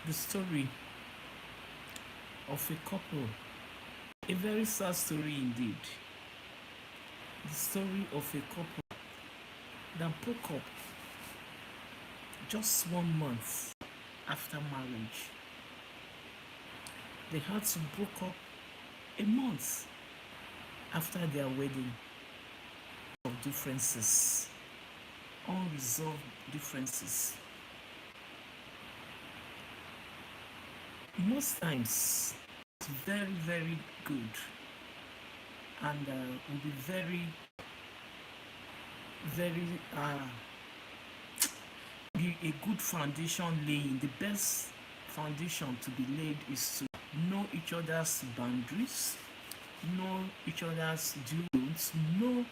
the story of a couple, a very sad story indeed. The story of a couple that broke up just 1 month after marriage. They had to break up a month after their wedding of differences, unresolved differences. Most times, it's very, very good and will be very, very be a good foundation laying. The best foundation to be laid is to know each other's boundaries, know each other's dues, know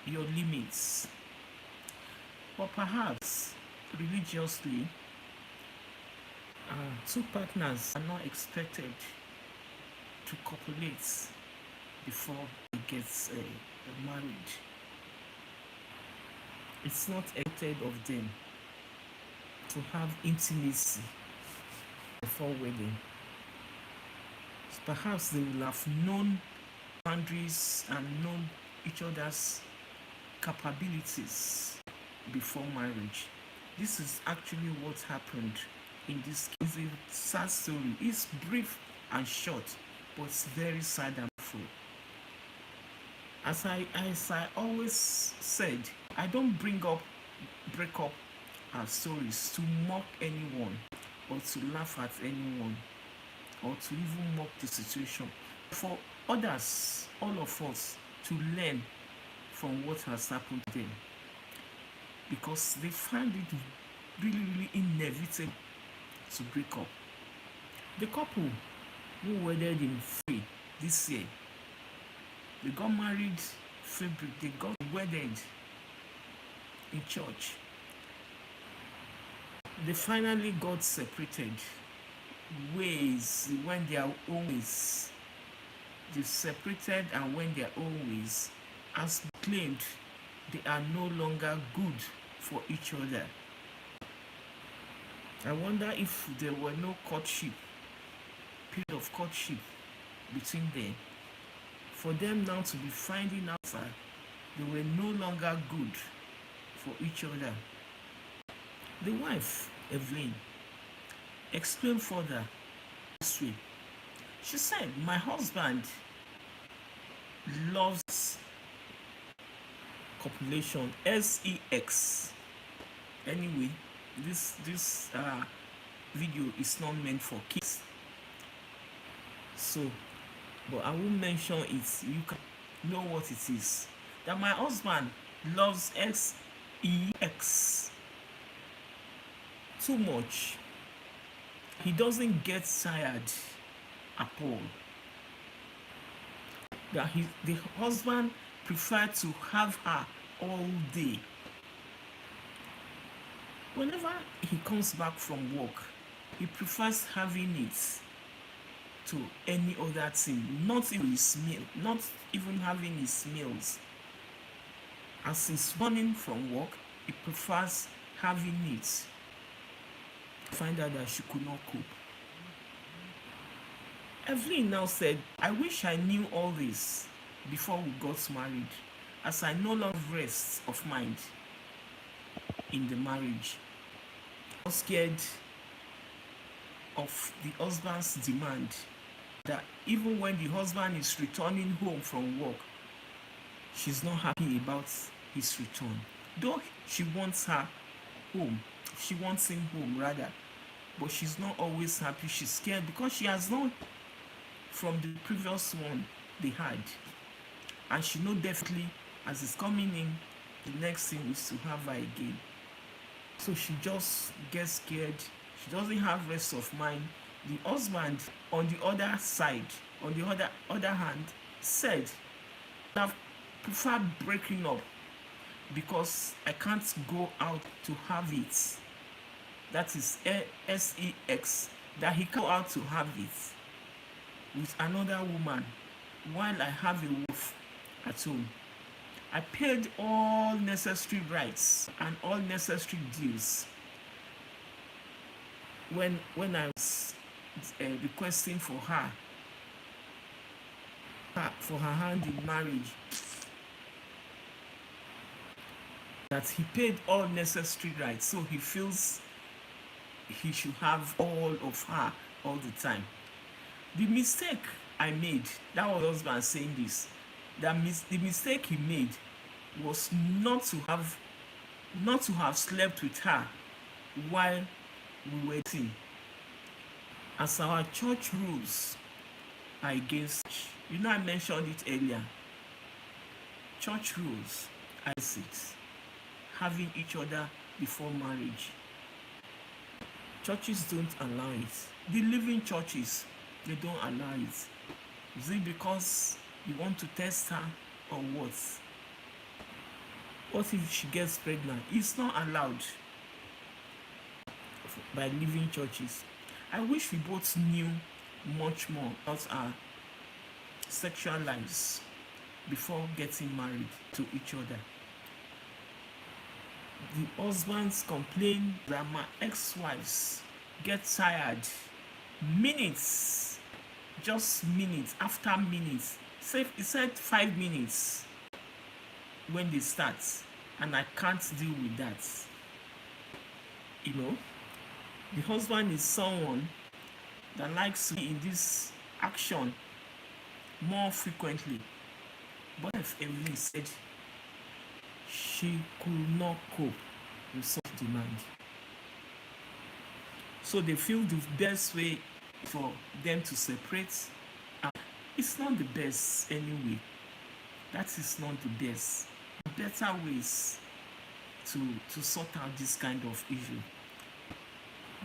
your limits. But perhaps religiously, two partners are not expected to copulate before they get married. It's not expected of them to have intimacy before wedding. Perhaps they will have known boundaries and known each other's capabilities before marriage. This is actually what happened in this case. It's a sad story. It's brief and short, but it's very sad and full. As I always said, I don't bring up breakup stories to mock anyone or to laugh at anyone or to even mock the situation. For others, all of us, to learn from what has happened to them, because they find it really, really inevitable to break up. The couple who wedded in February this year, they got married February, they got wedded in church. They finally got separated ways, when their own ways. They separated and went their own ways, as claimed they are no longer good for each other. I wonder if there were no courtship, period of courtship between them, for them now to be finding out that they were no longer good for each other. The wife, Evelyn, explained further this way. She said, "My husband loves copulation, sex. Anyway, this video is not meant for kids, so, but I won't mention it. You can know what it is. That my husband loves sex too much. He doesn't get tired at all. That the husband preferred to have her all day. Whenever he comes back from work, he prefers having it to any other thing, not even his meal, not even having his meals. As he's running from work, he prefers having it. Find out that she could not cope. Evelyn now said, "I wish I knew all this before we got married, as I no longer rest of mind in the marriage. I was scared of the husband's demand, that even when the husband is returning home from work, she's not happy about his return. Though she wants her home, she wants him home rather, but she's not always happy. She's scared because she has known from the previous one they had, and she know definitely as it's coming in, the next thing is to have her again. So she just gets scared. She doesn't have rest of mind. The husband, on the other side, on the other hand, said, "I prefer breaking up because I can't go out to have it." That is sex. That he can go out to have it with another woman while I have a wife at home. I paid all necessary rights and all necessary dues. when I was requesting for her hand in marriage, that he paid all necessary rights, so he feels he should have all of her all the time. The mistake I made, that was husband saying this, the mistake he made was not to have slept with her while we were dating, as our church rules are against. I mentioned it earlier. Church rules are it, having each other before marriage. Churches don't allow it. The living churches, they don't allow it. Is it because you want to test her or what? What if she gets pregnant? It's not allowed by living churches. I wish we both knew much more about our sexual lives before getting married to each other. The husbands complain that my ex-wives get tired minutes, just minutes after minutes. He said 5 minutes when they start, and I can't deal with that. The husband is someone that likes to be in this action more frequently. But if Evelyn said she could not cope with such demand, so they feel the best way for them to separate. It's not the best anyway. That is not the best. Better ways to sort out this kind of issue.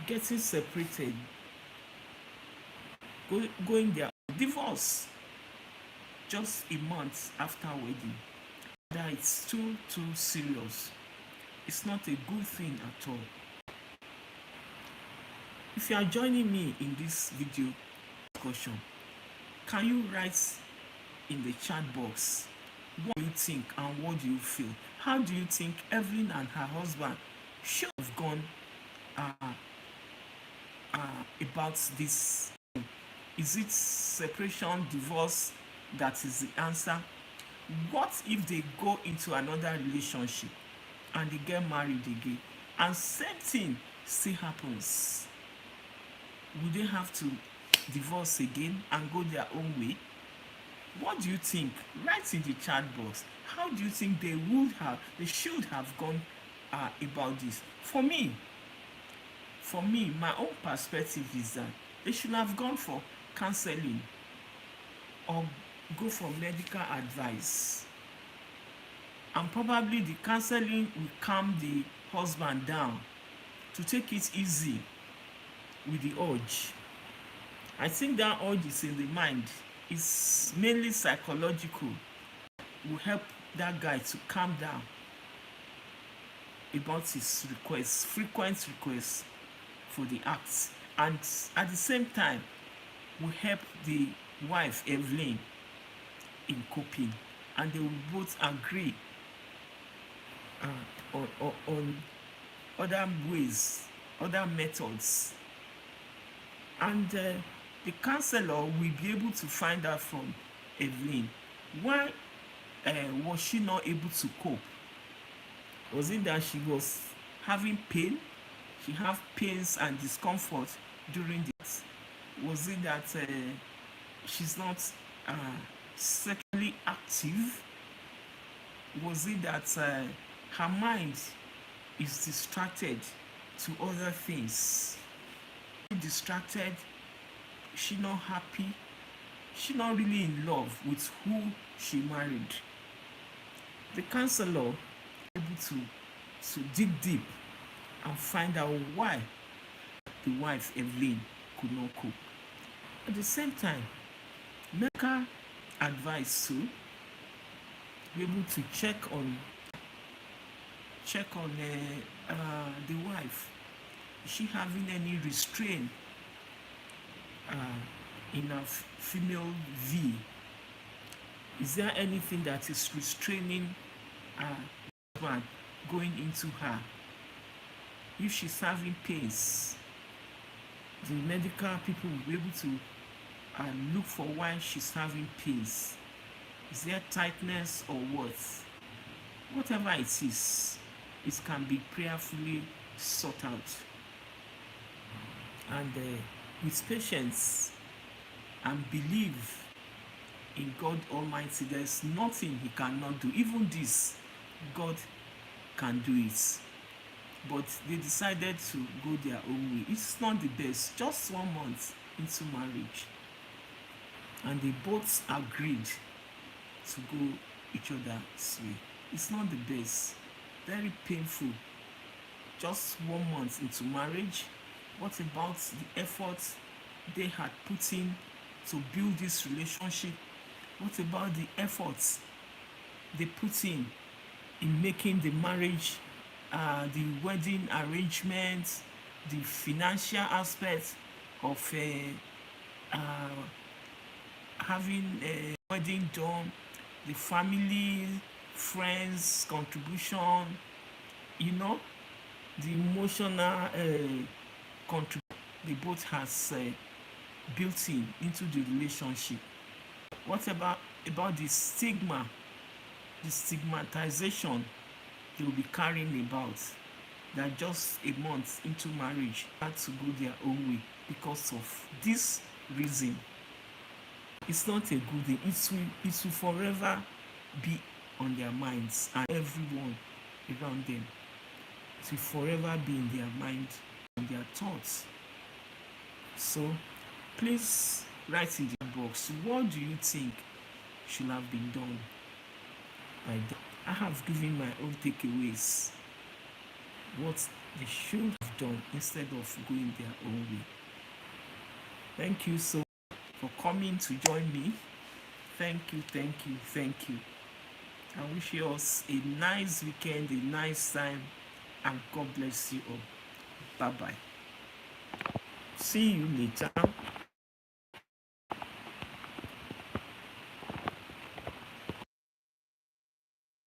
Getting separated, going there, divorce just a month after wedding. That it's too serious. It's not a good thing at all. If you are joining me in this video discussion, can you write in the chat box what do you think and what do you feel? How do you think Evelyn and her husband should have gone about this? Is it separation, divorce that is the answer? What if they go into another relationship and they get married again and same thing still happens? Would they have to divorce again and go their own way? What do you think? Write in the chat box. How do you think they should have gone about this? For me, my own perspective is that they should have gone for counseling or go for medical advice, and probably the counseling will calm the husband down to take it easy with the urge. I think that urge is in the mind. It's mainly psychological. Will help that guy to calm down about his frequent requests for the acts, and at the same time will help the wife Evelyn in coping, and they will both agree on other ways, other methods, and the counselor will be able to find out from Evelyn why was she not able to cope. Was it that she was having pain? She had pains and discomfort during this. Was it that she's not sexually active? Was it that her mind is distracted to other things? Distracted? She not happy? She not really in love with who she married? The counselor able to dig deep and find out why the wife Evelyn could not cope. At the same time, medical advice too. Be able to check on the wife. Is she having any restraint in her female V? Is there anything that is restraining her going into her? If she's having pains, The medical people will be able to look for why she's having pains. Is there tightness or what? Whatever it is, it can be prayerfully sought out. And with patience and believe in God Almighty, there's nothing He cannot do. Even this, God can do it. But they decided to go their own way. It's not the best. Just 1 month into marriage, and they both agreed to go each other's way. It's not the best. Very painful. Just 1 month into marriage. What about the effort they had put in to build this relationship? What about the efforts they put in making the marriage, the wedding arrangements, the financial aspects of having a wedding done, the family, friends contribution, you know, the emotional contribution they both has built into the relationship. What about the stigma, the stigmatization they will be carrying about, that just a month into marriage had to go their own way because of this reason? It's not a good thing. It will forever be on their minds, and everyone around them. It will forever be in their mind and their thoughts. So please write in the box, what do you think should have been done by them? I have given my own takeaways, what they should have done instead of going their own way. Thank you so much for coming to join me. Thank you. I wish you all a nice weekend, a nice time, and God bless you all. Bye bye. See you later.